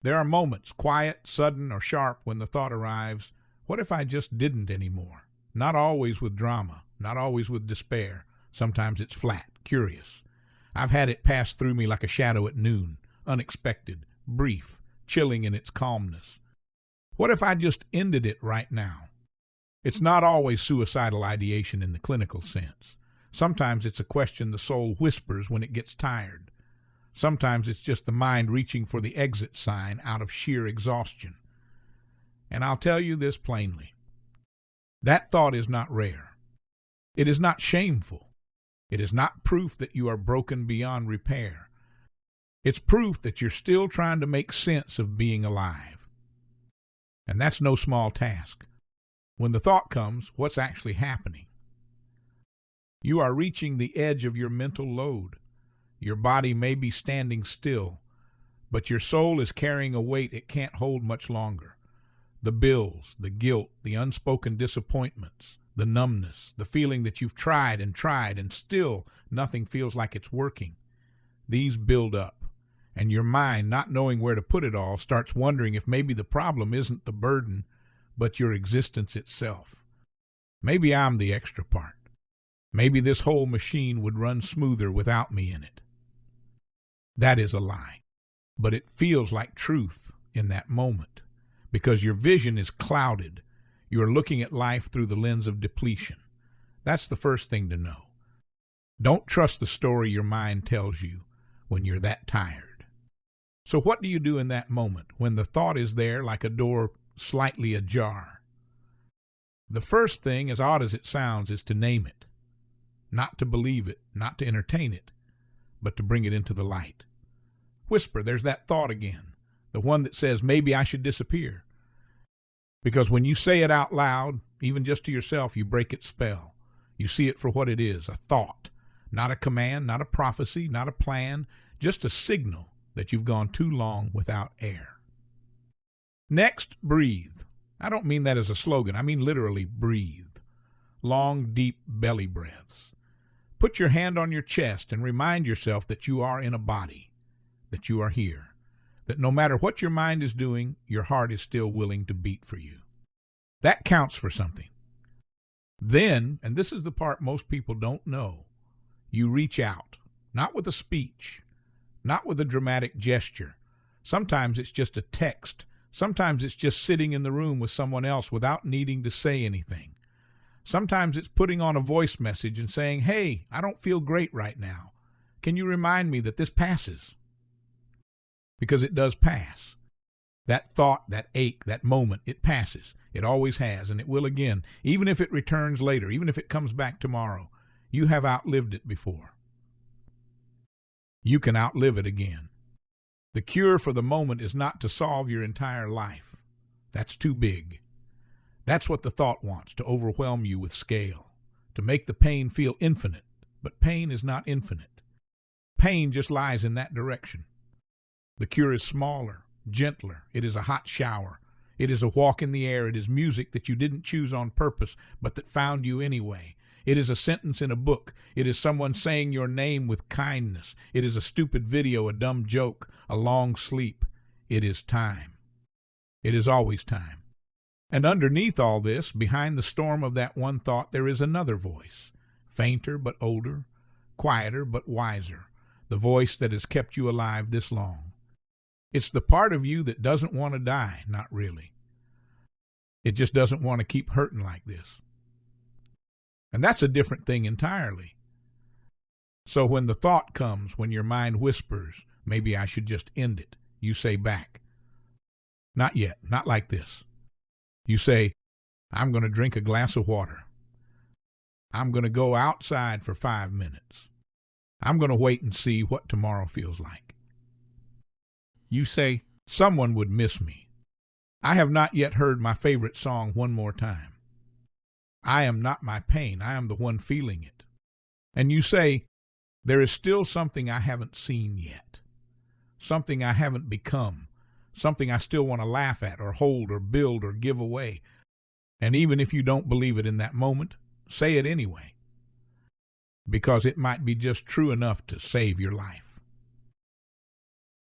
There are moments, quiet, sudden, or sharp, when the thought arrives, what if I just didn't anymore? Not always with drama, not always with despair. Sometimes it's flat, curious. I've had it pass through me like a shadow at noon, unexpected, brief, chilling in its calmness. What if I just ended it right now? It's not always suicidal ideation in the clinical sense. Sometimes it's a question the soul whispers when it gets tired. Sometimes it's just the mind reaching for the exit sign out of sheer exhaustion. And I'll tell you this plainly. That thought is not rare. It is not shameful. It is not proof that you are broken beyond repair. It's proof that you're still trying to make sense of being alive. And that's no small task. When the thought comes, what's actually happening? You are reaching the edge of your mental load. Your body may be standing still, but your soul is carrying a weight it can't hold much longer. The bills, the guilt, the unspoken disappointments, the numbness, the feeling that you've tried and still nothing feels like it's working. These build up, and your mind, not knowing where to put it all, starts wondering if maybe the problem isn't the burden, but your existence itself. Maybe I'm the extra part. Maybe this whole machine would run smoother without me in it. That is a lie, but it feels like truth in that moment because your vision is clouded. You are looking at life through the lens of depletion. That's the first thing to know. Don't trust the story your mind tells you when you're that tired. So what do you do in that moment when the thought is there like a door slightly ajar? The first thing, as odd as it sounds, is to name it. Not to believe it, not to entertain it, but to bring it into the light. Whisper, there's that thought again, the one that says, maybe I should disappear. Because when you say it out loud, even just to yourself, you break its spell. You see it for what it is, a thought, not a command, not a prophecy, not a plan, just a signal that you've gone too long without air. Next, breathe. I don't mean that as a slogan. I mean literally breathe. Long, deep belly breaths. Put your hand on your chest and remind yourself that you are in a body, that you are here, that no matter what your mind is doing, your heart is still willing to beat for you. That counts for something. Then, and this is the part most people don't know, you reach out, not with a speech, not with a dramatic gesture. Sometimes it's just a text. Sometimes it's just sitting in the room with someone else without needing to say anything. Sometimes it's putting on a voice message and saying, hey, I don't feel great right now. Can you remind me that this passes? Because it does pass. That thought, that ache, that moment, it passes. It always has, and it will again. Even if it returns later, even if it comes back tomorrow, you have outlived it before. You can outlive it again. The cure for the moment is not to solve your entire life. That's too big. That's what the thought wants, to overwhelm you with scale, to make the pain feel infinite. But pain is not infinite. Pain just lies in that direction. The cure is smaller, gentler. It is a hot shower. It is a walk in the air. It is music that you didn't choose on purpose, but that found you anyway. It is a sentence in a book. It is someone saying your name with kindness. It is a stupid video, a dumb joke, a long sleep. It is time. It is always time. And underneath all this, behind the storm of that one thought, there is another voice, fainter but older, quieter but wiser, the voice that has kept you alive this long. It's the part of you that doesn't want to die, not really. It just doesn't want to keep hurting like this. And that's a different thing entirely. So when the thought comes, when your mind whispers, maybe I should just end it, you say back, not yet, not like this. You say, I'm going to drink a glass of water. I'm going to go outside for 5 minutes. I'm going to wait and see what tomorrow feels like. You say, someone would miss me. I have not yet heard my favorite song one more time. I am not my pain. I am the one feeling it. And you say, there is still something I haven't seen yet, something I haven't become, something I still want to laugh at or hold or build or give away. And even if you don't believe it in that moment, say it anyway, because it might be just true enough to save your life.